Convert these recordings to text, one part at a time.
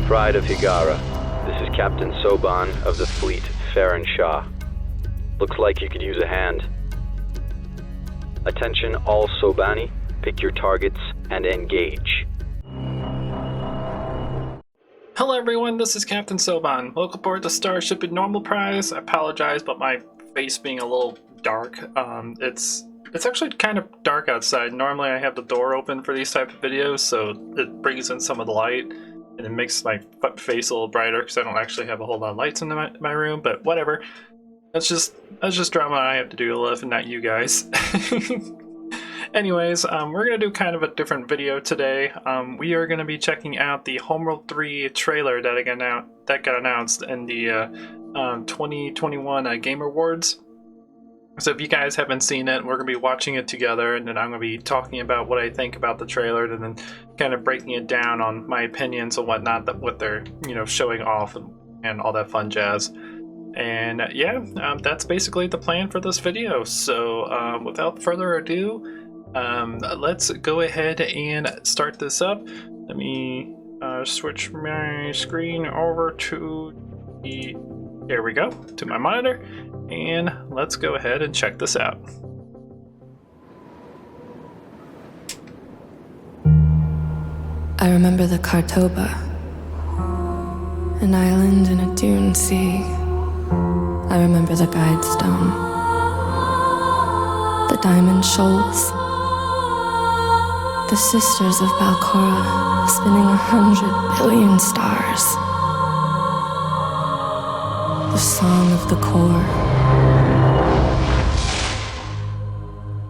Pride of Higara. This is Captain Soban of the fleet, Farron Shah. Looks like you could use a hand. Attention all Sobani, pick your targets and engage. Hello everyone, this is Captain Soban. Welcome aboard the Starship in Normal Prize. I apologize about my face being a little dark. It's actually kind of dark outside. Normally I have the door open for these type of videos, so it brings in some of the light and it makes my face a little brighter because I don't actually have a whole lot of lights in my room, but whatever. That's just drama I have to do to live and not you guys. Anyways, we're going to do kind of a different video today. We are going to be checking out the Homeworld 3 trailer that got announced in the 2021 Game Awards. So if you guys haven't seen it, we're going to be watching it together, and then I'm going to be talking about what I think about the trailer, and then kind of breaking it down on my opinions and whatnot, what they're showing off and all that fun jazz. And yeah, that's basically the plan for this video. So without further ado, let's go ahead and start this up. Let me switch my screen over to there we go, to my monitor, and let's go ahead and check this out. I remember the Kartoba, an island in a dune sea. I remember the guide stone, the diamond shoals, the sisters of Balcora spinning 100 billion stars, the song of the core.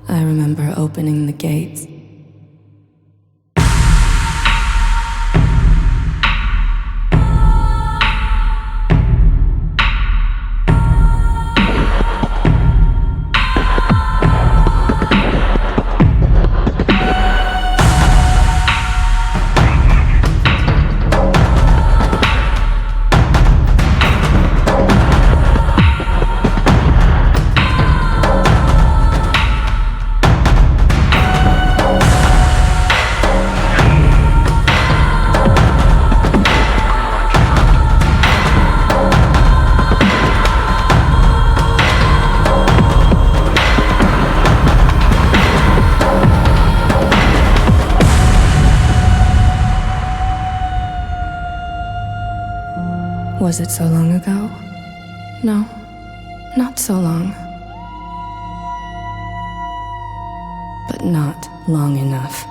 I remember opening the gates. Was it so long ago? No, not so long. But not long enough.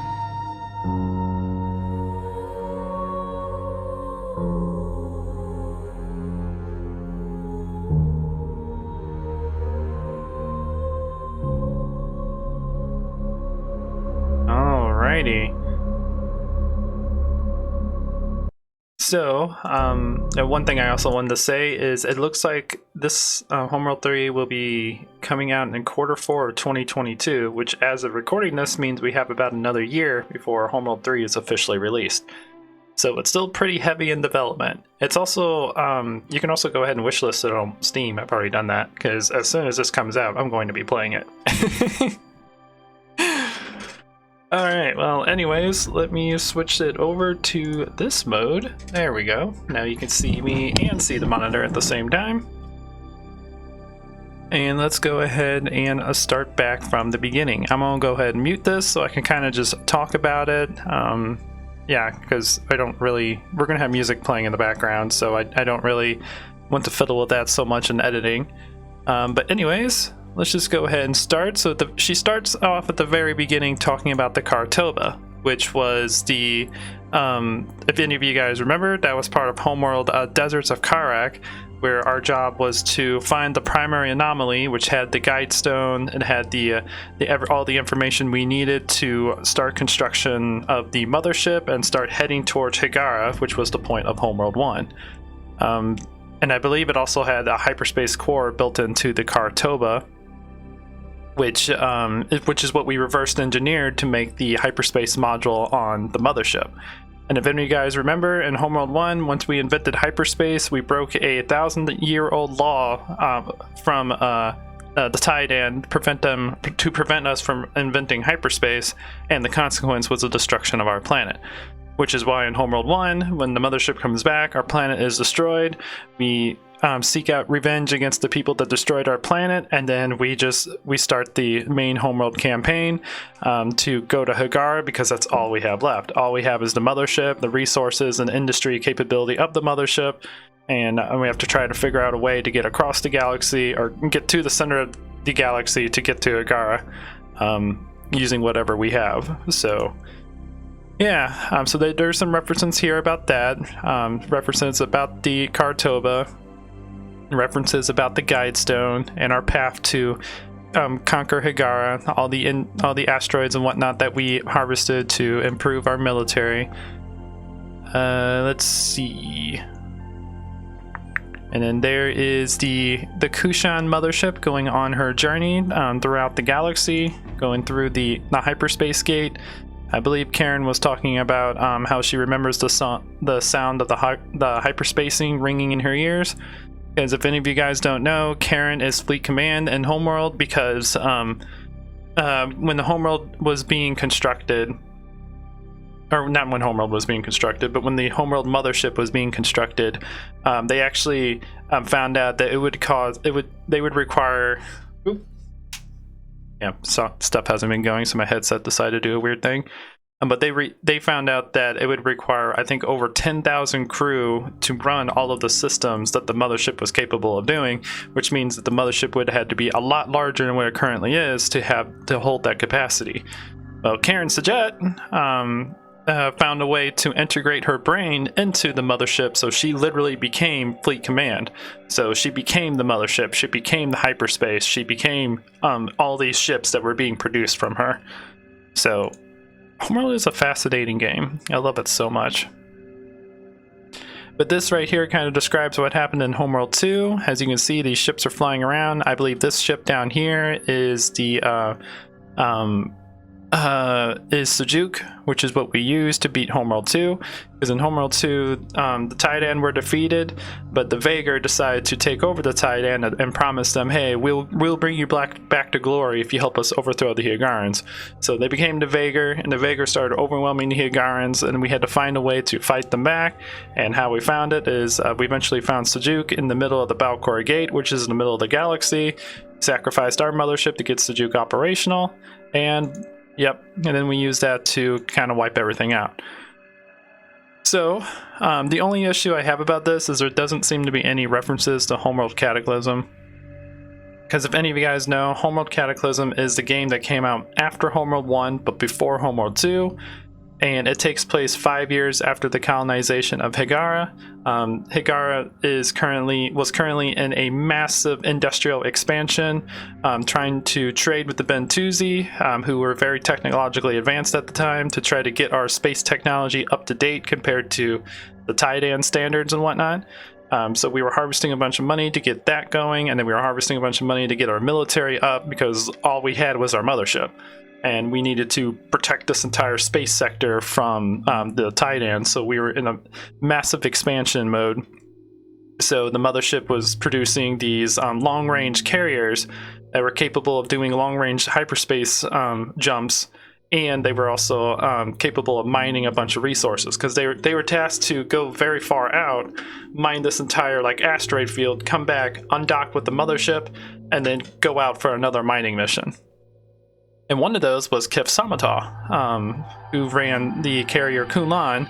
Alrighty. So, one thing I also wanted to say is it looks like this Homeworld 3 will be coming out in Q4 of 2022, which as of recording this means we have about another year before Homeworld 3 is officially released. So it's still pretty heavy in development. It's also, you can also go ahead and wishlist it on Steam. I've already done that, because as soon as this comes out, I'm going to be playing it. Alright, well anyways, let me switch it over to this mode. There we go. Now you can see me and see the monitor at the same time. And let's go ahead and start back from the beginning. I'm gonna go ahead and mute this so I can kind of just talk about it. Yeah, because we're gonna have music playing in the background, so I don't really want to fiddle with that so much in editing. But anyways, let's just go ahead and start. So she starts off at the very beginning talking about the Kartoba, which was the, if any of you guys remember, that was part of Homeworld Deserts of Karak, where our job was to find the primary anomaly, which had the guide stone and had all the information we needed to start construction of the mothership and start heading towards Higara, which was the point of Homeworld 1. And I believe it also had a hyperspace core built into the Kartoba, which is what we reversed engineered to make the hyperspace module on the mothership. And if any of you guys remember, in Homeworld 1, once we invented hyperspace, we broke a 1,000-year-old law from the Taidan to prevent us from inventing hyperspace, and the consequence was the destruction of our planet. which is why in Homeworld 1, when the mothership comes back, our planet is destroyed. We seek out revenge against the people that destroyed our planet, and then we start the main Homeworld campaign to go to Hagara, because that's all we have left. All we have is the mothership, the resources and industry capability of the mothership, and we have to try to figure out a way to get across the galaxy, or get to the center of the galaxy to get to Hagara, using whatever we have. So yeah, so there's some references here about that, references about the Kartoba, references about the Guidestone, and our path to conquer Hagara, all the asteroids and whatnot that we harvested to improve our military. Let's see. And then there is the Kushan mothership going on her journey throughout the galaxy, going through the hyperspace gate. I believe Karen was talking about how she remembers the sound of the hyperspacing ringing in her ears. Because if any of you guys don't know, Karen is Fleet Command in Homeworld, because when the Homeworld was being constructed, or not when Homeworld was being constructed, but when the Homeworld mothership was being constructed, they actually found out that they would require. Yeah, so stuff hasn't been going, so my headset decided to do a weird thing. But they found out that it would require, I think, over 10,000 crew to run all of the systems that the mothership was capable of doing, which means that the mothership would have had to be a lot larger than what it currently is to hold that capacity. Well, Karen Sajet found a way to integrate her brain into the mothership, so she literally became Fleet Command. So she became the mothership, she became the hyperspace, she became all these ships that were being produced from her. So Homeworld is a fascinating game. I love it so much. But this right here kind of describes what happened in Homeworld 2. As you can see, these ships are flying around. I believe this ship down here is the is Sujuk, which is what we use to beat Homeworld 2. Because in Homeworld 2, the Titan were defeated, but the Vagar decided to take over the Titan and promise them, hey, we'll bring you back to glory if you help us overthrow the Higarans. So they became the Vagar, and the Vagar started overwhelming the Higarans, and we had to find a way to fight them back. And how we found it is we eventually found Sujuk in the middle of the Balcor Gate, which is in the middle of the galaxy, sacrificed our mothership to get Sujuk operational, and then we used that to kind of wipe everything out. So, the only issue I have about this is there doesn't seem to be any references to Homeworld Cataclysm. Because if any of you guys know, Homeworld Cataclysm is the game that came out after Homeworld 1, but before Homeworld 2. And it takes place 5 years after the colonization of Hagara. Hagara was currently in a massive industrial expansion, trying to trade with the Bentusi, who were very technologically advanced at the time, to try to get our space technology up to date compared to the Titan standards and whatnot. So we were harvesting a bunch of money to get that going, and then we were harvesting a bunch of money to get our military up, because all we had was our mothership. And we needed to protect this entire space sector from the Titan, so we were in a massive expansion mode. So the mothership was producing these long-range carriers that were capable of doing long-range hyperspace jumps, and they were also capable of mining a bunch of resources, because they were tasked to go very far out, mine this entire asteroid field, come back, undock with the mothership, and then go out for another mining mission. And one of those was Kif Samatah, who ran the carrier Kulan,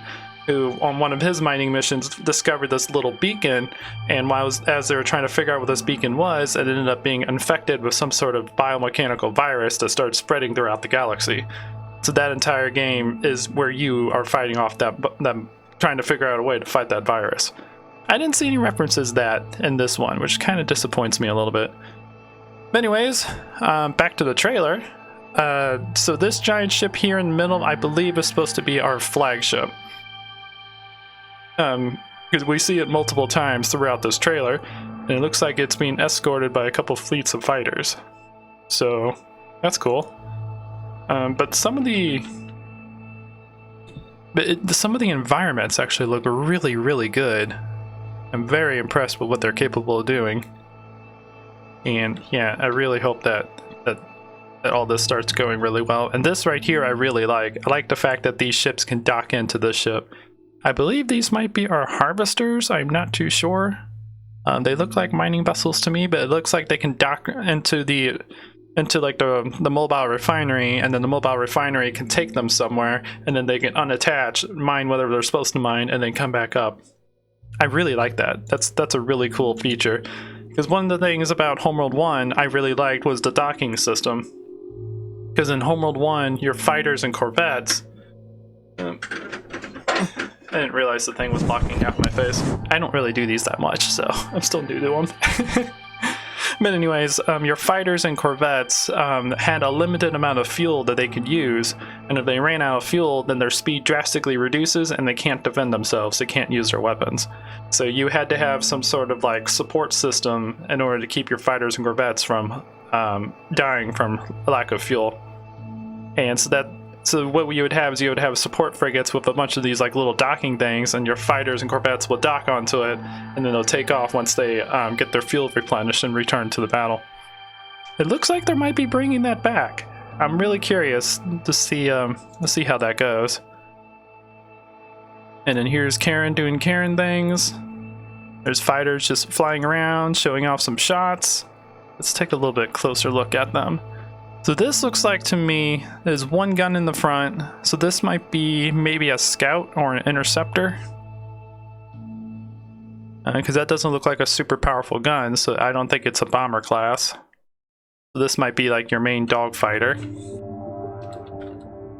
who on one of his mining missions discovered this little beacon, and as they were trying to figure out what this beacon was, it ended up being infected with some sort of biomechanical virus that started spreading throughout the galaxy. So that entire game is where you are fighting off them trying to figure out a way to fight that virus. I didn't see any references to that in this one, which kind of disappoints me a little bit. But anyways, back to the trailer. So this giant ship here in the middle, I believe, is supposed to be our flagship. Because we see it multiple times throughout this trailer, and it looks like it's being escorted by a couple fleets of fighters. So that's cool. But some of the environments actually look really, really good. I'm very impressed with what they're capable of doing. And yeah, I really hope that that all this starts going really well. And this right here I really like. I like the fact that these ships can dock into this ship. I believe these might be our harvesters. I'm not too sure. They look like mining vessels to me, but it looks like they can dock into like the mobile refinery, and then the mobile refinery can take them somewhere, and then they can unattach, mine whatever they're supposed to mine, and then come back up. I really like that. That's a really cool feature. Because one of the things about Homeworld 1 I really liked was the docking system. Because in Homeworld 1, your fighters and corvettes... I didn't realize the thing was blocking out my face. I don't really do these that much, so I'm still new to them. But anyways, your fighters and corvettes had a limited amount of fuel that they could use, and if they ran out of fuel, then their speed drastically reduces and they can't defend themselves, they can't use their weapons. So you had to have some sort of like support system in order to keep your fighters and corvettes from dying from lack of fuel. And so what you would have is you would have support frigates with a bunch of these like little docking things, and your fighters and corvettes will dock onto it, and then they'll take off once they get their fuel replenished and return to the battle. It looks like they might be bringing that back. I'm really curious to see how that goes. And then here's Karen doing Karen things. There's fighters just flying around, showing off some shots. Let's take a little bit closer look at them. So this looks like to me, there's one gun in the front, so this might be maybe a scout or an interceptor. Because that doesn't look like a super powerful gun, so I don't think it's a bomber class. So this might be like your main dogfighter.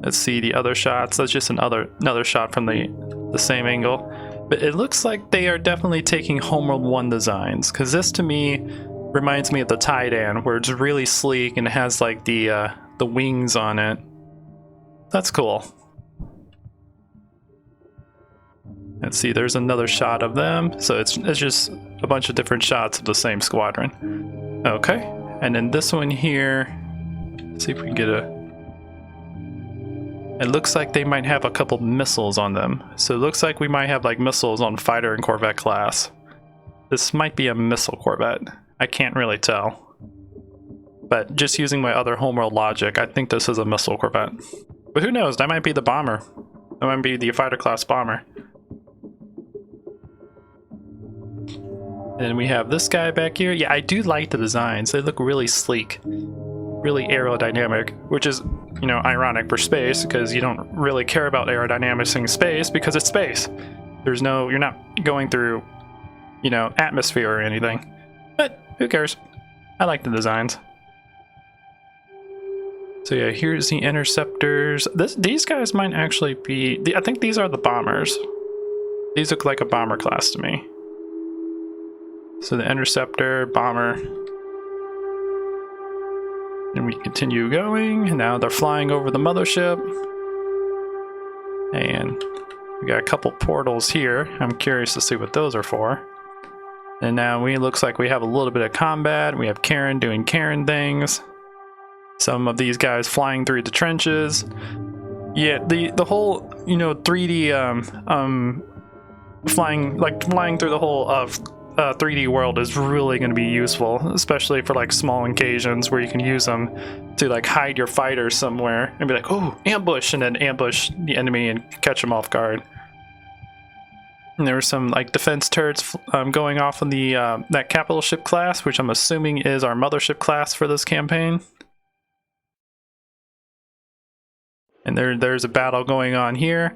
Let's see the other shots. That's just another shot from the same angle. But it looks like they are definitely taking Homeworld 1 designs, because this to me reminds me of the Titan, where it's really sleek and it has like the wings on it. That's cool. Let's see, there's another shot of them. So it's just a bunch of different shots of the same squadron. Okay, and then this one here, let's see if we can get a... It looks like they might have a couple missiles on them. So it looks like we might have like missiles on fighter and corvette class. This might be a missile corvette. I can't really tell. But just using my other Homeworld logic, I think this is a missile corvette. But who knows, that might be the bomber. That might be the fighter class bomber. And then we have this guy back here. Yeah, I do like the designs. They look really sleek. Really aerodynamic, which is, you know, ironic for space, because you don't really care about aerodynamics in space because it's space. There's no, you're not going through, you know, atmosphere or anything. But who cares? I like the designs. So yeah, here's the interceptors. These guys might actually be... I think these are the bombers. These look like a bomber class to me. So the interceptor, bomber. And we continue going. And now they're flying over the mothership. And we got a couple portals here. I'm curious to see what those are for. And now looks like we have a little bit of combat. We have Karen doing Karen things. Some of these guys flying through the trenches. Yeah, the whole, you know, 3D flying through the whole 3D world is really going to be useful, especially for like small occasions where you can use them to like hide your fighters somewhere and be like, oh, ambush, and then ambush the enemy and catch them off guard. And there were some like defense turrets going off on the that capital ship class, which I'm assuming is our mothership class for this campaign. And there's a battle going on here.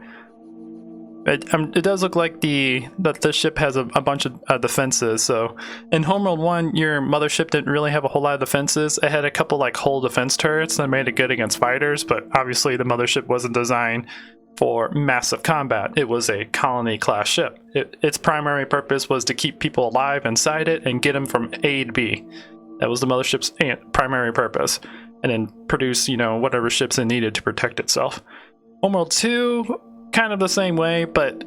It does look like that the ship has a bunch of defenses. So in Homeworld 1, your mothership didn't really have a whole lot of defenses. It had a couple like hull defense turrets that made it good against fighters, but obviously the mothership wasn't designed for massive combat. It was a colony class ship. Its primary purpose was to keep people alive inside it and get them from A to B. That was the mothership's primary purpose, and then produce, you know, whatever ships it needed to protect itself. Homeworld 2, kind of the same way, but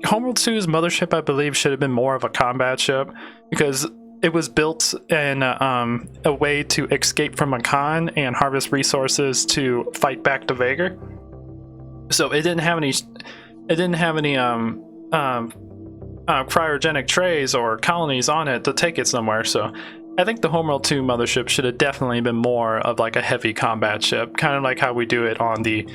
Homeworld 2's mothership, I believe, should have been more of a combat ship, because it was built in a way to escape from a con and harvest resources to fight back to Vaegir. So it didn't have any cryogenic trays or colonies on it to take it somewhere. So I think the Homeworld 2 mothership should have definitely been more of like a heavy combat ship, kind of like how we do it on the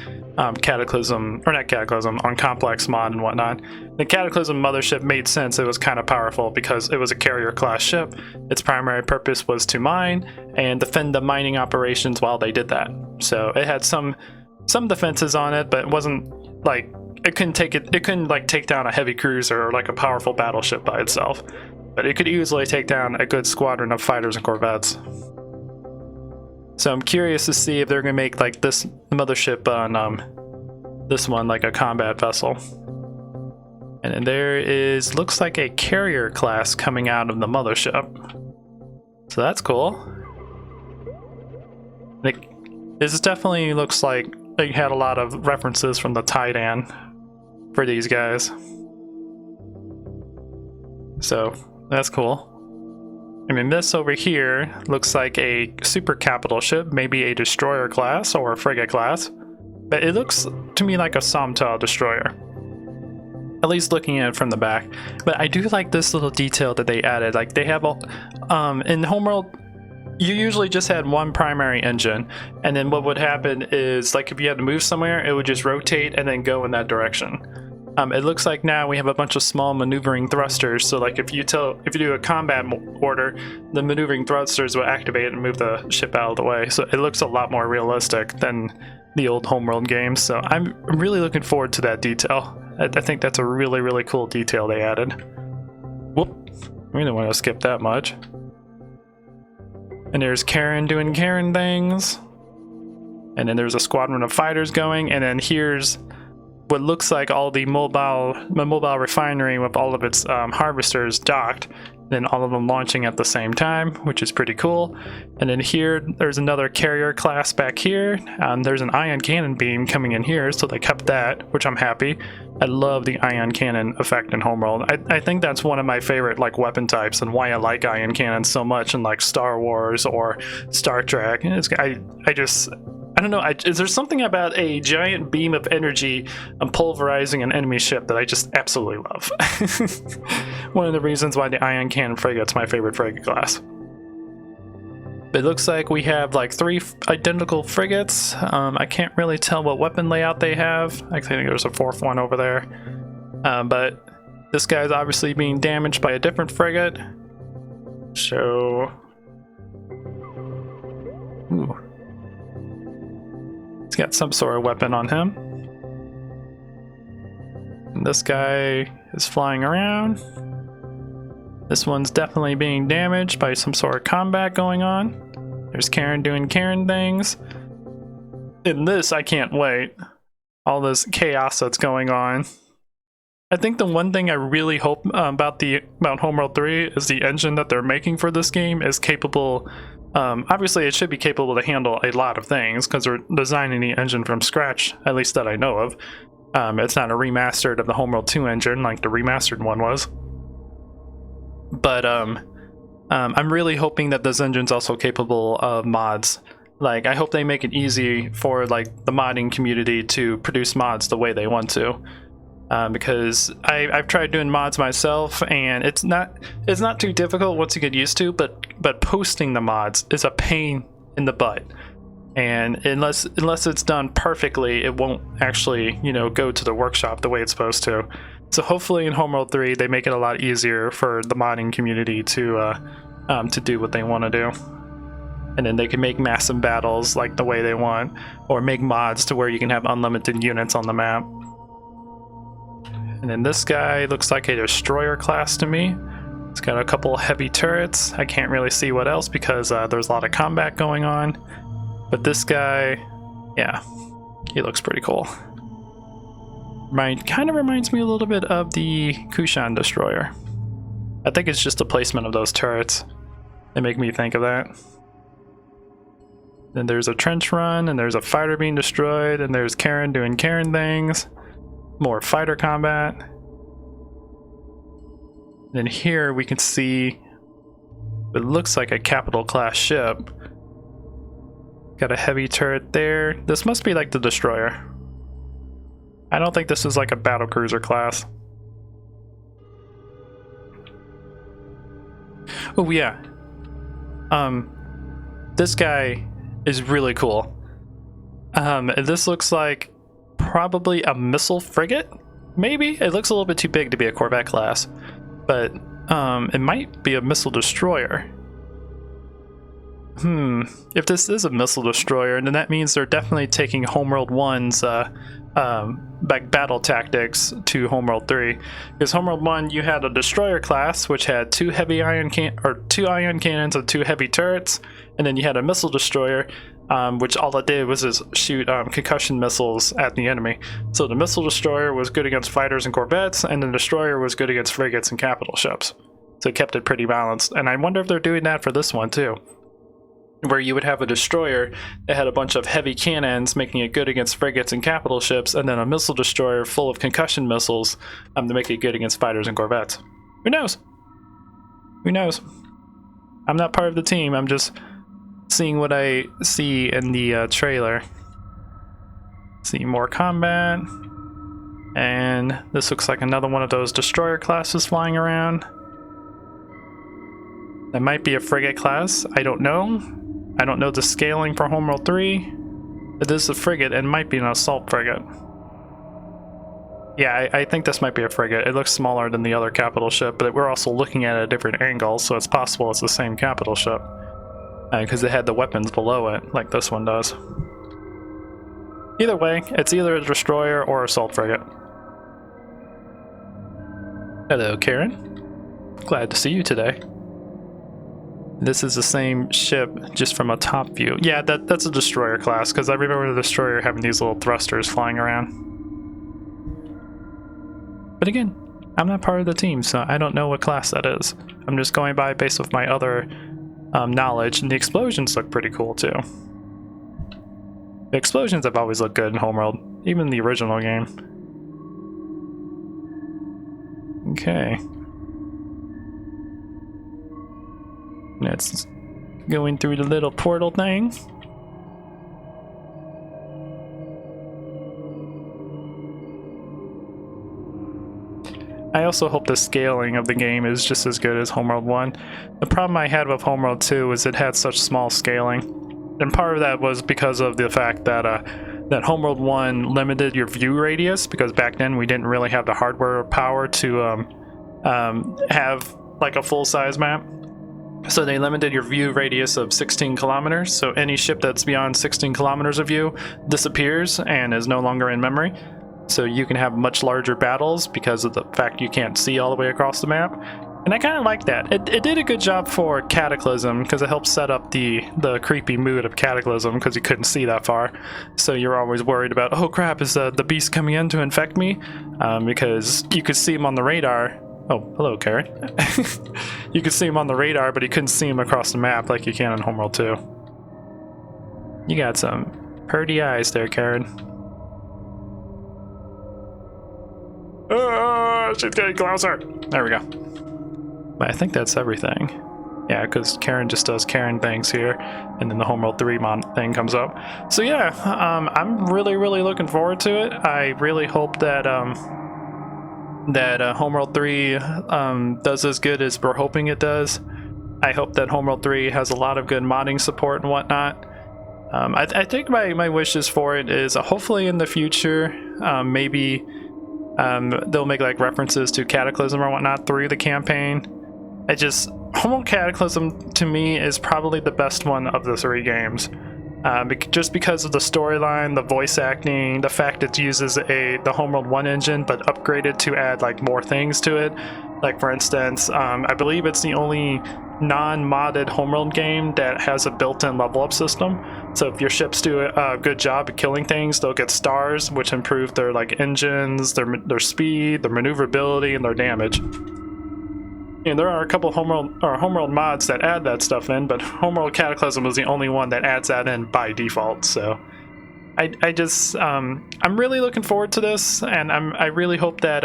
Cataclysm, or not Cataclysm, on Complex mod and whatnot. The Cataclysm mothership made sense. It was kind of powerful because it was a carrier class ship. Its primary purpose was to mine and defend the mining operations while they did that. So it had some defenses on it, but it wasn't like it couldn't like take down a heavy cruiser or like a powerful battleship by itself. But it could easily take down a good squadron of fighters and corvettes. So I'm curious to see if they're gonna make like this mothership on this one like a combat vessel. And then there looks like a carrier class coming out of the mothership. So that's cool. This definitely looks like they had a lot of references from the Titan for these guys. So that's cool. I mean, this over here looks like a super capital ship, maybe a destroyer class or a frigate class. But it looks to me like a Somtal destroyer, at least looking at it from the back. But I do like this little detail that they added. Like they have all, in Homeworld, you usually just had one primary engine, and then what would happen is like if you had to move somewhere, it would just rotate and then go in that direction. It looks like now we have a bunch of small maneuvering thrusters, so like if you do a combat order, the maneuvering thrusters will activate and move the ship out of the way. So it looks a lot more realistic than the old Homeworld games. So I'm really looking forward to that detail. I think that's a really, really cool detail they added. Whoop, we didn't want to skip that much. And there's Karen doing Karen things. And then there's a squadron of fighters going, and then here's what looks like all the mobile refinery with all of its harvesters docked, then all of them launching at the same time, which is pretty cool. And then here, there's another carrier class back here. There's an ion cannon beam coming in here, so they kept that, which I'm happy. I love the ion cannon effect in Homeworld. I think that's one of my favorite like weapon types, and why I like ion cannons so much in like Star Wars or Star Trek. I don't know, is there something about a giant beam of energy pulverizing an enemy ship that I just absolutely love? One of the reasons why the ion cannon frigate's my favorite frigate class. It looks like we have like 3 identical frigates. I can't really tell what weapon layout they have. I think there's a 4th one over there. But this guy's obviously being damaged by a different frigate. So... Ooh. He's got some sort of weapon on him. And this guy is flying around. This one's definitely being damaged by some sort of combat going on. There's Karen doing Karen things. In this, I can't wait. All this chaos that's going on. I think the one thing I really hope about Homeworld 3 is the engine that they're making for this game is capable. Obviously, it should be capable to handle a lot of things because we're designing the engine from scratch, at least that I know of. It's not a remastered of the Homeworld 2 engine like the remastered one was. But I'm really hoping that this engine's also capable of mods. Like, I hope they make it easy for like the modding community to produce mods the way they want to. Because I've tried doing mods myself, and it's not too difficult once you get used to, but posting the mods is a pain in the butt, and unless it's done perfectly, it won't actually go to the workshop the way it's supposed to. So hopefully in Homeworld 3 they make it a lot easier for the modding community to do what they want to do, and then they can make massive battles like the way they want, or make mods to where you can have unlimited units on the map. And then this guy looks like a destroyer class to me. It's got a couple heavy turrets. I can't really see what else because there's a lot of combat going on. But this guy, yeah, he looks pretty cool. Kind of reminds me a little bit of the Kushan destroyer. I think it's just a placement of those turrets. They make me think of that. Then there's a trench run, and there's a fighter being destroyed, and there's Karen doing Karen things. More fighter combat. Then here we can see it looks like a capital class ship. Got a heavy turret there. This must be like the destroyer. I don't think this is like a battle cruiser class. Oh yeah. This guy is really cool. This looks like probably a missile frigate, maybe? It looks a little bit too big to be a Corvette class, but it might be a missile destroyer. If this is a missile destroyer, then that means they're definitely taking Homeworld 1's battle tactics to Homeworld 3. Because Homeworld 1, you had a destroyer class, which had two ion cannons and two heavy turrets, and then you had a missile destroyer, which all it did was just shoot concussion missiles at the enemy. So the missile destroyer was good against fighters and corvettes, and the destroyer was good against frigates and capital ships. So it kept it pretty balanced. And I wonder if they're doing that for this one too, where you would have a destroyer that had a bunch of heavy cannons making it good against frigates and capital ships, and then a missile destroyer full of concussion missiles to make it good against fighters and corvettes. Who knows? Who knows? I'm not part of the team. I'm just seeing what I see in the trailer. See more combat, and this looks like another one of those destroyer classes flying around. That might be a frigate class. I don't know. I don't know the scaling for Homeworld 3. It is a frigate and might be an assault frigate. Yeah, I think this might be a frigate. It looks smaller than the other capital ship, but we're also looking at it at a different angle, so it's possible it's the same capital ship. Because it had the weapons below it, like this one does. Either way, it's either a destroyer or assault frigate. Hello, Karen. Glad to see you today. This is the same ship, just from a top view. Yeah, that's a destroyer class, because I remember the destroyer having these little thrusters flying around. But again, I'm not part of the team, so I don't know what class that is. I'm just going by based off my other knowledge, and the explosions look pretty cool too. The explosions have always looked good in Homeworld, even the original game. Okay. It's going through the little portal thing. I also hope the scaling of the game is just as good as Homeworld 1. The problem I had with Homeworld 2 is it had such small scaling. And part of that was because of the fact that that Homeworld 1 limited your view radius, because back then we didn't really have the hardware power to have like a full-size map. So they limited your view radius of 16 kilometers, so any ship that's beyond 16 kilometers of view disappears and is no longer in memory. So you can have much larger battles because of the fact you can't see all the way across the map. And I kind of like that. It did a good job for Cataclysm, because it helped set up the creepy mood of Cataclysm, because you couldn't see that far. So you're always worried about, oh crap, is the beast coming in to infect me? Because you could see him on the radar. Oh, hello, Karen. You could see him on the radar, but you couldn't see him across the map like you can in Homeworld 2. You got some pretty eyes there, Karen. She's getting closer. There we go. But I think that's everything. Yeah, because Karen just does Karen things here, and then the Homeworld 3 thing comes up. So yeah, I'm really looking forward to it. I really hope that Homeworld 3 does as good as we're hoping it does. I hope that Homeworld 3 has a lot of good modding support and whatnot. I think my wishes for it is hopefully in the future, maybe they'll make like references to Cataclysm or whatnot through the campaign. Homeworld Cataclysm to me is probably the best one of the 3 games. Just because of the storyline, the voice acting, the fact it uses the Homeworld 1 engine but upgraded to add like more things to it. Like for instance, I believe it's the only non-modded Homeworld game that has a built-in level up system. So if your ships do a good job at killing things, they'll get stars, which improve their like engines, their speed, their maneuverability, and their damage. And there are a couple Homeworld mods that add that stuff in, but Homeworld Cataclysm is the only one that adds that in by default. So I'm really looking forward to this, and I really hope that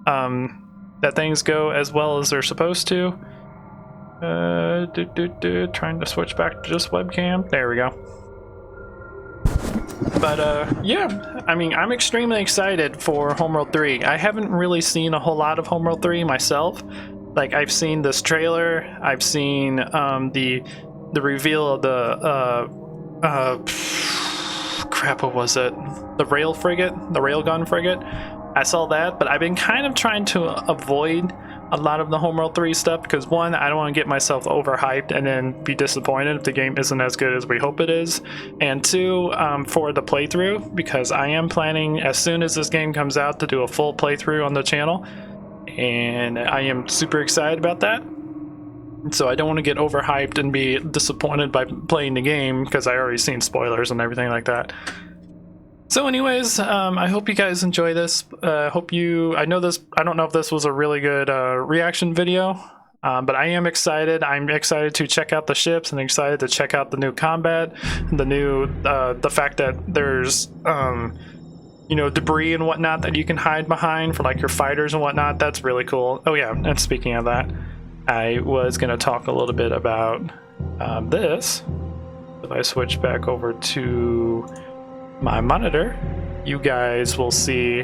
that things go as well as they're supposed to. Trying to switch back to just webcam. There we go. But yeah, I mean, I'm extremely excited for Homeworld 3. I haven't really seen a whole lot of Homeworld 3 myself, Like, I've seen this trailer, I've seen the reveal of the crap, what was it? The railgun frigate. I saw that, but I've been kind of trying to avoid a lot of the Homeworld 3 stuff because, one, I don't want to get myself overhyped and then be disappointed if the game isn't as good as we hope it is, and two, for the playthrough, because I am planning, as soon as this game comes out, to do a full playthrough on the channel, and I am super excited about that. So I don't want to get overhyped and be disappointed by playing the game because I already seen spoilers and everything like that. So anyways, I hope you guys enjoy this. I don't know if this was a really good reaction video, but I am excited. I'm excited to check out the ships and excited to check out the new combat, the fact that there's, debris and whatnot that you can hide behind for like your fighters and whatnot. That's really cool. Oh yeah, and speaking of that, I was going to talk a little bit about this. If I switch back over to my monitor, you guys will see.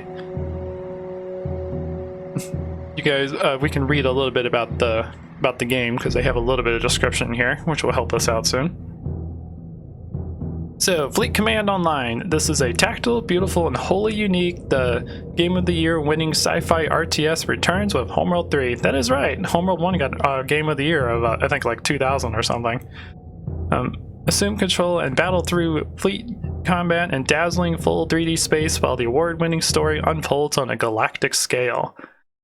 We can read a little bit about the game because they have a little bit of description here, which will help us out soon. So, Fleet Command Online. This is a tactile, beautiful, and wholly unique. The Game of the Year winning sci-fi RTS returns with Homeworld 3. That is right. Homeworld 1 got Game of the Year of I think like 2000 or something. Assume control and battle through fleet combat and dazzling full 3D space while the award-winning story unfolds on a galactic scale.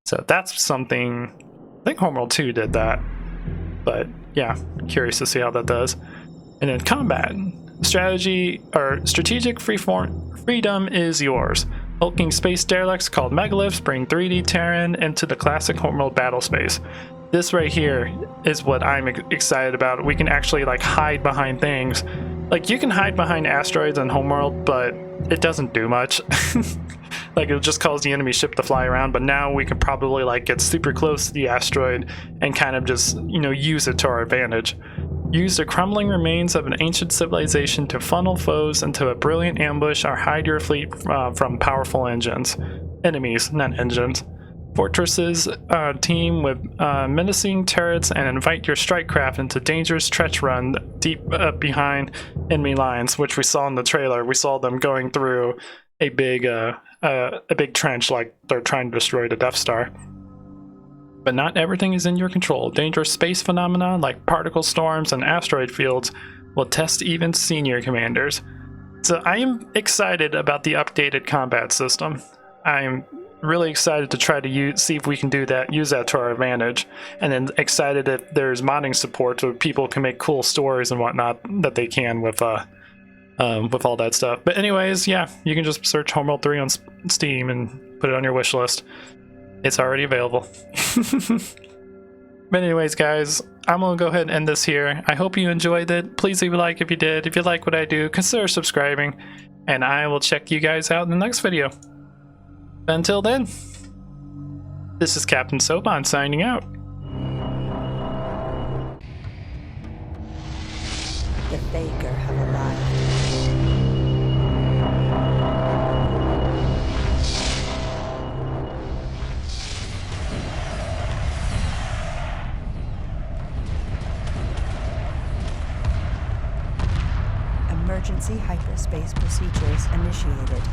So that's something. I think Homeworld 2 did that, but yeah, curious to see how that does. And then combat. Strategic freedom is yours. Hulking space derelicts called megaliths bring 3D Terran into the classic Homeworld battle space. This right here is what I'm excited about. We can actually like hide behind things. Like, you can hide behind asteroids in Homeworld, but it doesn't do much. Like, it'll just cause the enemy ship to fly around, but now we can probably like get super close to the asteroid and kind of just, use it to our advantage. Use the crumbling remains of an ancient civilization to funnel foes into a brilliant ambush or hide your fleet from powerful enemies, not engines. Fortresses team with menacing turrets and invite your strike craft into dangerous trench run deep behind enemy lines, which we saw in the trailer. We saw them going through a big trench like they're trying to destroy the Death Star. But not everything is in your control. Dangerous space phenomena like particle storms and asteroid fields will test even senior commanders. So I am excited about the updated combat system. I'm really excited to try to see if we can use that to our advantage, and then excited that there's modding support so people can make cool stories and whatnot that they can with all that stuff. But anyways, yeah, you can just search Homeworld 3 on Steam and put it on your wish list. It's already available. But anyways, guys, I'm gonna go ahead and end this here. I hope you enjoyed it. Please leave a like if you did. If you like what I do, consider subscribing, and I will check you guys out in the next video. Until then, this is Captain Soban signing out. The Baker have arrived. Emergency hyperspace procedures initiated.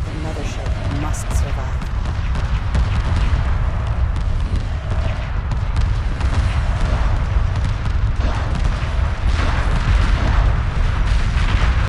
The mothership must survive.